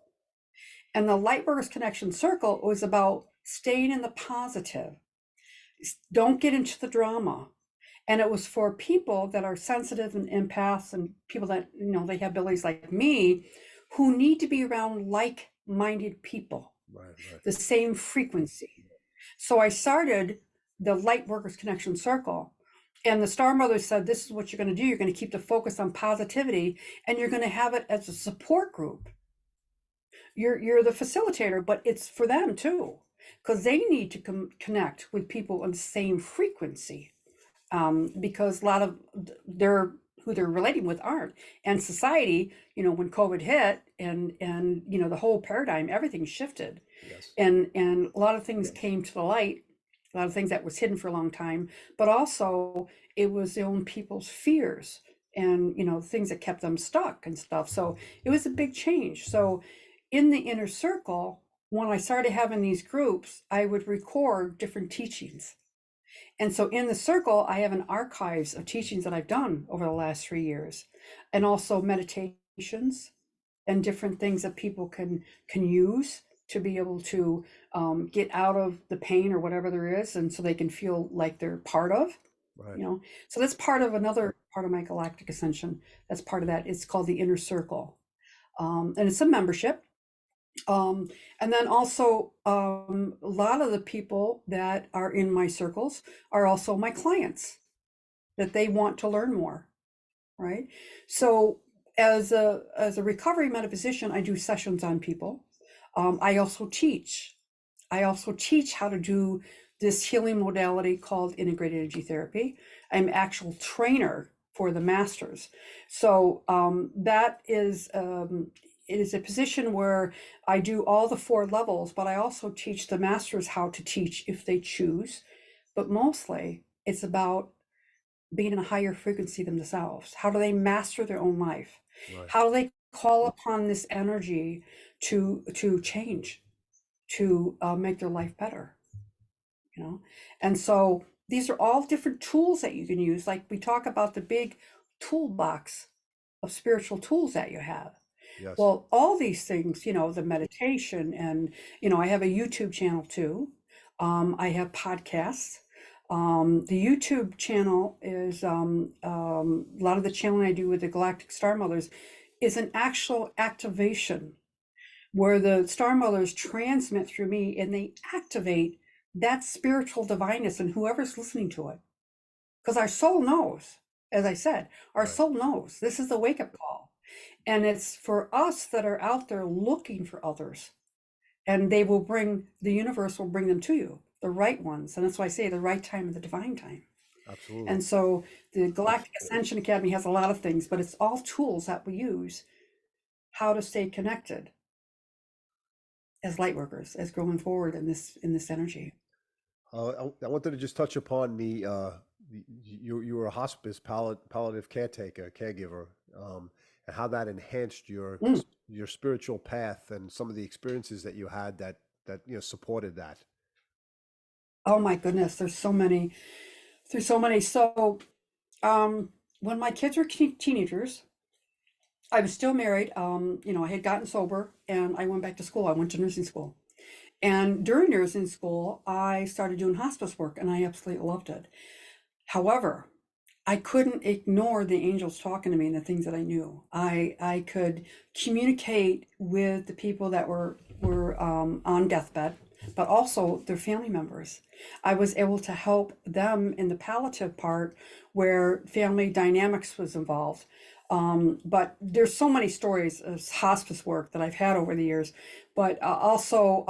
And the Lightworkers Connection Circle was about staying in the positive. Don't get into the drama. And it was for people that are sensitive and empaths and people that, you know, they have abilities like me, who need to be around like-minded people, Right. the same frequency. So I started the Lightworkers Connection Circle. And the Star Mother said, this is what you're going to do. You're going to keep the focus on positivity, and you're going to have it as a support group. You're the facilitator, but it's for them too, because they need to connect with people on the same frequency. Because a lot of who they're relating with aren't. And society, you know, when COVID hit and you know, the whole paradigm, everything shifted. Yes. And a lot of things came to the light, a lot of things that was hidden for a long time, but also it was their own people's fears and, you know, things that kept them stuck and stuff. So it was a big change. So in the inner circle, when I started having these groups, I would record different teachings. And so in the circle, I have an archives of teachings that I've done over the last 3 years, and also meditations and different things that people can use to be able to get out of the pain or whatever there is, and so they can feel like they're part of, Right. you know. So that's part of another part of my Galactic Ascension. That's part of that. It's called the Inner Circle, and it's a membership. And then also a lot of the people that are in my circles are also my clients, that they want to learn more, right? So as a recovery metaphysician, I do sessions on people. I also teach how to do this healing modality called integrated energy therapy. I'm actual trainer for the masters. So that is it is a position where I do all the 4 levels, but I also teach the masters how to teach if they choose. But mostly it's about being in a higher frequency themselves. How do they master their own life? Right. How do they call upon this energy to change, to make their life better? You know, and so these are all different tools that you can use. Like we talk about the big toolbox of spiritual tools that you have. Yes. Well, all these things, you know, the meditation, and, you know, I have a YouTube channel too. I have podcasts. The YouTube channel is a lot of the channeling I do with the Galactic Star Mothers is an actual activation where the Star Mothers transmit through me and they activate that spiritual divineness in whoever's listening to it. Because our soul knows, as I said, our Right. soul knows this is the wake-up call. And it's for us that are out there looking for others, and they will bring, the universe will bring them to you, the right ones. And that's why I say the right time and the divine time. Absolutely. And so the Galactic Ascension Academy has a lot of things, but it's all tools that we use how to stay connected as light workers, as going forward in this energy. I wanted to just touch upon you were a hospice palliative caregiver, and how that enhanced your spiritual path and some of the experiences that you had that you know supported that. Oh my goodness, there's so many. So when my kids were teenagers, I was still married. You know, I had gotten sober and I went back to school. I went to nursing school. And during nursing school, I started doing hospice work and I absolutely loved it. However, I couldn't ignore the angels talking to me and the things that I knew. I could communicate with the people that were on deathbed, but also their family members. I was able to help them in the palliative part where family dynamics was involved. But there's so many stories of hospice work that I've had over the years. But also,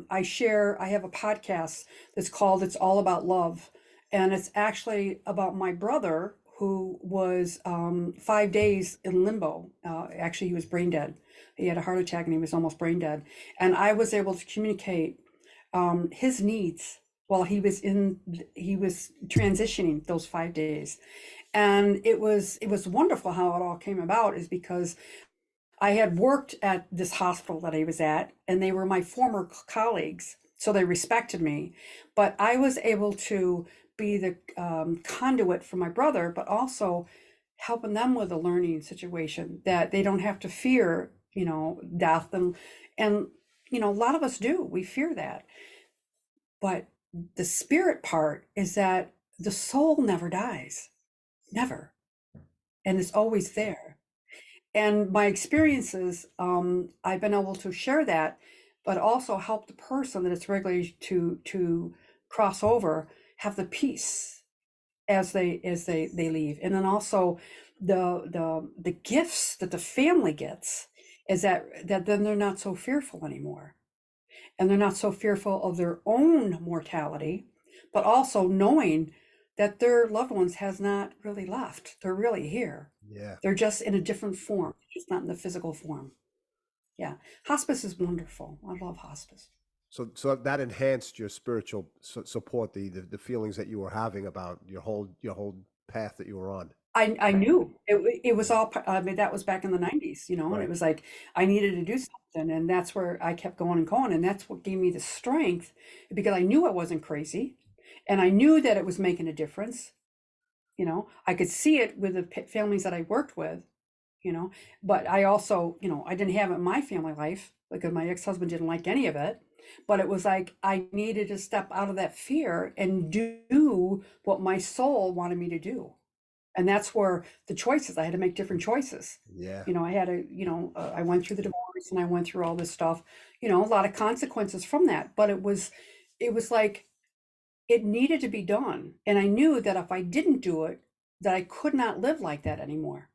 I have a podcast that's called It's All About Love. And it's actually about my brother, who was 5 days in limbo. Actually, he was brain dead. He had a heart attack and he was almost brain dead. And I was able to communicate his needs while he was transitioning those 5 days. And it was wonderful how it all came about, is because I had worked at this hospital that I was at, and they were my former colleagues, so they respected me. But I was able to be the conduit for my brother, but also helping them with a learning situation, that they don't have to fear, death. And a lot of us do. We fear that. But the spirit part is that the soul never dies, never, and it's always there. And my experiences, I've been able to share that, but also help the person that it's regularly to cross over, have the peace as they leave. And then also the gifts that the family gets is that then they're not so fearful anymore. And they're not so fearful of their own mortality, but also knowing that their loved ones has not really left. They're really here. Yeah. They're just in a different form, just not in the physical form. Yeah. Hospice is wonderful. I love hospice. So that enhanced your spiritual support, the feelings that you were having about your whole path that you were on. I knew it was all, I mean, that was back in the 90s, and Right. it was like, I needed to do something. And that's where I kept going and going. And that's what gave me the strength, because I knew I wasn't crazy. And I knew that it was making a difference. I could see it with the families that I worked with, but I also, I didn't have it in my family life because my ex-husband didn't like any of it. But it was like, I needed to step out of that fear and do what my soul wanted me to do. And that's where the choices, I had to make different choices. Yeah. I had to, I went through the divorce and I went through all this stuff, a lot of consequences from that. But it was like, it needed to be done. And I knew that if I didn't do it, that I could not live like that anymore.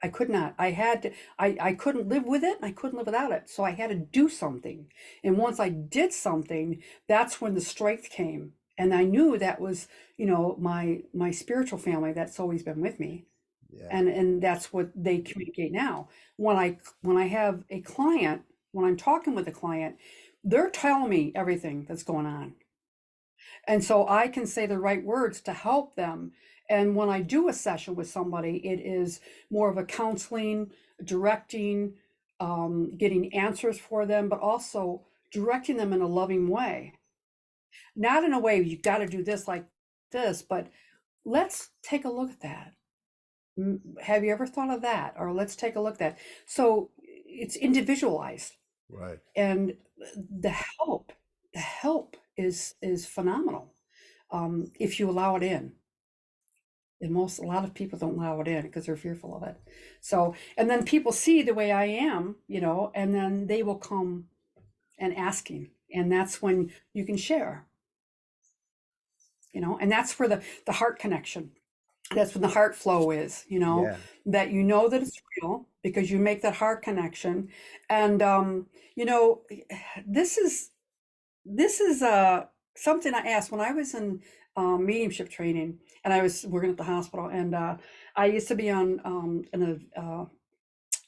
I could not. I had to, I couldn't live with it. And I couldn't live without it. So I had to do something. And once I did something, that's when the strength came. And I knew that was, my spiritual family that's always been with me. Yeah. And that's what they communicate now. When I have a client, when I'm talking with a client, they're telling me everything that's going on. And so I can say the right words to help them. And when I do a session with somebody, it is more of a counseling, directing, getting answers for them, but also directing them in a loving way. Not in a way, you got to do this like this, but let's take a look at that. Have you ever thought of that? Or let's take a look at that. So it's individualized. Right. And the help is phenomenal if you allow it in. And a lot of people don't allow it in because they're fearful of it. So, and then people see the way I am, and then they will come and asking, and that's when you can share, and that's where the heart connection, that's when the heart flow is, Yeah. that that it's real because you make that heart connection. And this is something I asked when I was in mediumship training, and I was working at the hospital, and I used to be on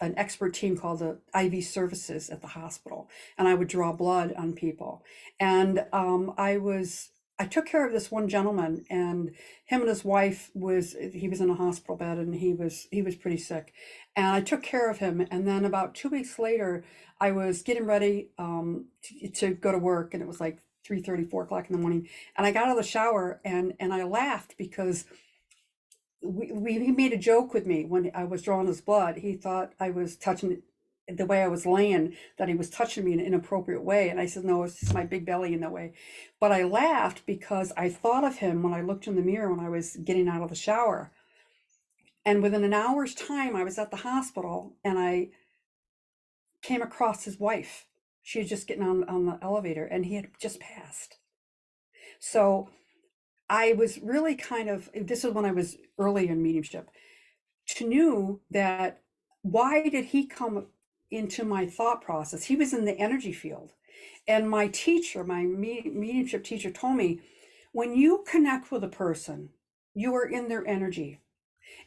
an expert team called the IV services at the hospital, and I would draw blood on people. And I took care of this one gentleman, and him and his wife he was in a hospital bed, and he was pretty sick. And I took care of him. And then about 2 weeks later, I was getting ready to go to work, and it was like 3:30, 4 o'clock in the morning. And I got out of the shower, and I laughed because he made a joke with me when I was drawing his blood. He thought I was touching the way I was laying, that he was touching me in an inappropriate way. And I said, no, it's just my big belly in that way. But I laughed because I thought of him when I looked in the mirror when I was getting out of the shower. And within an hour's time, I was at the hospital, and I came across his wife. She was just getting on the elevator, and he had just passed. So I was really this is when I was early in mediumship, to know that why did he come into my thought process? He was in the energy field. And my teacher, my mediumship teacher, told me, when you connect with a person, you are in their energy.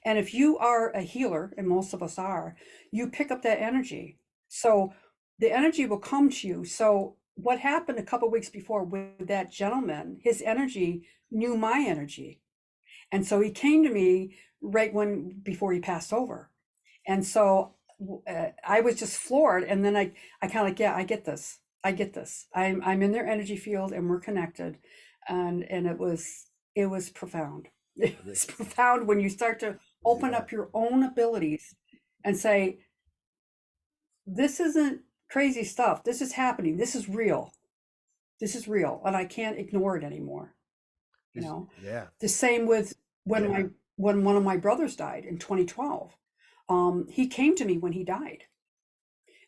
And if you are a healer, and most of us are, you pick up that energy. So the energy will come to you. So what happened a couple of weeks before with that gentleman, his energy knew my energy. And so he came to me right before he passed over. And so I was just floored. And then I kind of like, yeah, I get this. I get this. I'm in their energy field and we're connected. And it was profound. It was profound when you start to open up your own abilities and say, this isn't crazy stuff. This is happening. This is real. This is real. And I can't ignore it anymore. You know, the same with when one of my brothers died in 2012. He came to me when he died.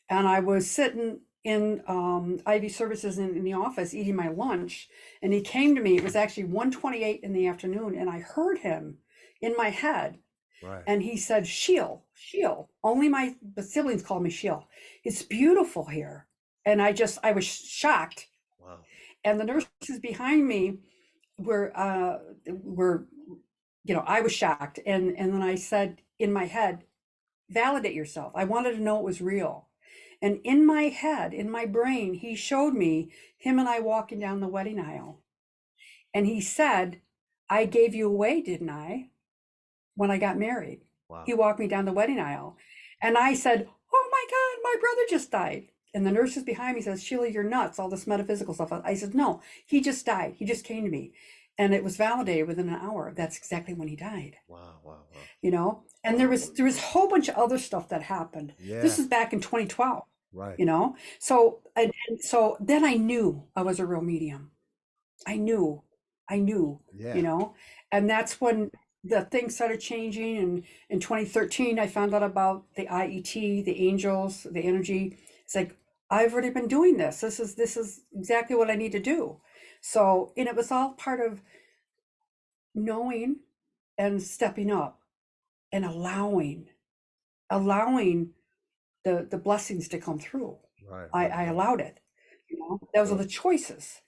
And I was sitting in IV services in the office eating my lunch. And he came to me. It was actually 1:28 in the afternoon. And I heard him in my head. Right. And he said, Sheila. Only my siblings called me Sheila. It's beautiful here. And I was shocked. Wow. And the nurses behind me were, I was shocked. And then I said in my head, validate yourself. I wanted to know it was real. And in my head, in my brain, he showed me him and I walking down the wedding aisle. And he said, I gave you away, didn't I? When I got married. Wow. He walked me down the wedding aisle. And I said, oh my God, my brother just died. And the nurses behind me says, Sheila, you're nuts, all this metaphysical stuff. I said, no, he just died. He just came to me. And it was validated within an hour. That's exactly when he died. Wow. You know, and there was a whole bunch of other stuff that happened. Yeah. This is back in 2012. Right. You know, so and so then I knew I was a real medium. I knew, you know, and that's when the things started changing. And in 2013, I found out about the IET, the angels, the energy. It's like, I've already been doing this. This is exactly what I need to do. So, and it was all part of knowing and stepping up and allowing the blessings to come through. Right. I allowed it. You know, those are the choices.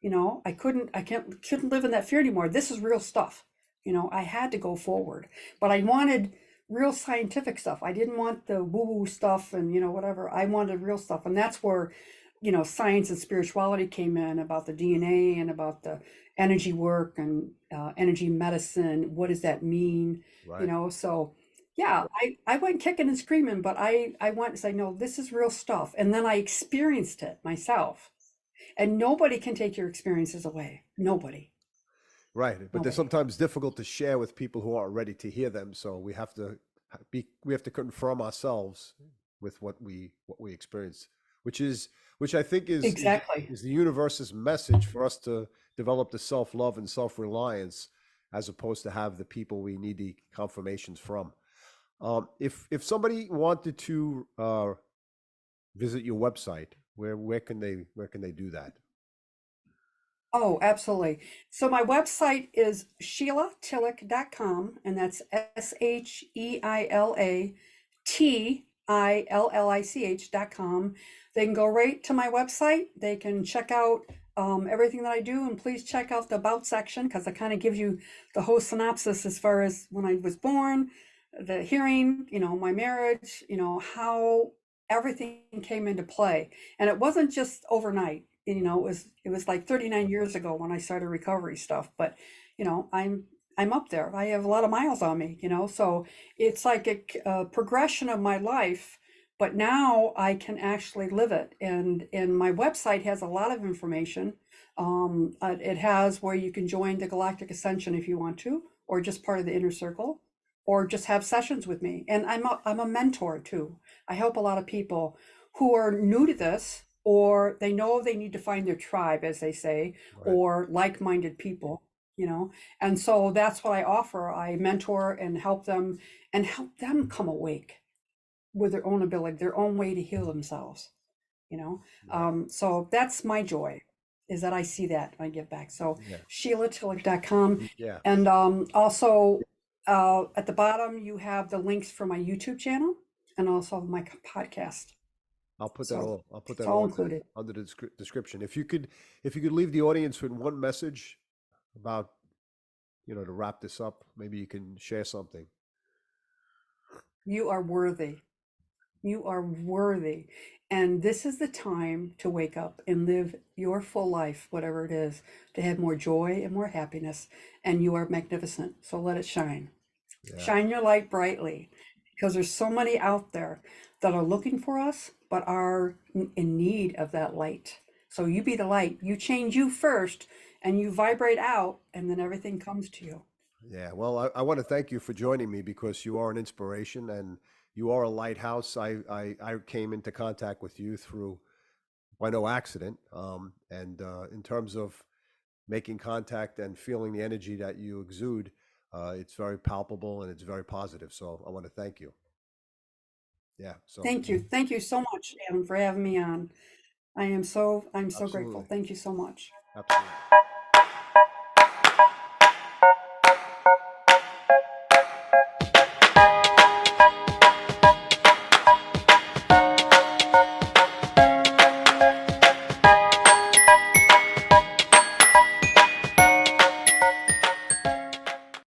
You know, I couldn't live in that fear anymore. This is real stuff. You know, I had to go forward, but I wanted real scientific stuff. I didn't want the woo-woo stuff and, you know, whatever. I wanted real stuff. And that's where, you know, science and spirituality came in, about the DNA and about the energy work and energy medicine. What does that mean? Right. You know, so yeah, I went kicking and screaming, but I went and said, no, this is real stuff. And then I experienced it myself. And nobody can take your experiences away. Nobody. Right. But they're sometimes difficult to share with people who aren't ready to hear them. So we have to confirm ourselves with what we experience, which I think is the universe's message for us to develop the self-love and self-reliance, as opposed to have the people we need the confirmations from. If somebody wanted to visit your website, where can they do that? Oh, absolutely. So my website is SheilaTillich.com, and that's SheilaTillich.com. They can go right to my website. They can check out everything that I do, and please check out the About section, because it kind of gives you the whole synopsis as far as when I was born, the hearing, you know, my marriage, you know, how everything came into play. And it wasn't just overnight. You know, it was like 39 years ago when I started recovery stuff, but you know, I'm up there. I have a lot of miles on me, you know, so it's like a progression of my life, but now I can actually live it. And my website has a lot of information. It has where you can join the Galactic Ascension if you want to, or just part of the inner circle, or just have sessions with me. And I'm a mentor too. I help a lot of people who are new to this, or they know they need to find their tribe, as they say, Right. or like-minded people, you know. And so that's what I offer. I mentor and help them come awake with their own ability, their own way to heal themselves, you know. So that's my joy, is that I see that when I give back. So SheilaTillich.com. Yeah. And also at the bottom, you have the links for my YouTube channel and also my podcast. I'll put that all included under the description. If you could leave the audience with one message about, you know, to wrap this up, maybe you can share something. You are worthy. You are worthy. And this is the time to wake up and live your full life, whatever it is, to have more joy and more happiness. And you are magnificent. So let it shine. Yeah. Shine your light brightly, because there's so many out there that are looking for us, but are in need of that light. So you be the light. You change you first, and you vibrate out, and then everything comes to you. Yeah. Well, I want to thank you for joining me because you are an inspiration and you are a lighthouse. I came into contact with you through by no accident. And in terms of making contact and feeling the energy that you exude, it's very palpable and it's very positive. So I want to thank you. Yeah. So Thank you. Thank you so much, Adam, for having me on. I'm so grateful. absolutely. Thank you so much. Absolutely.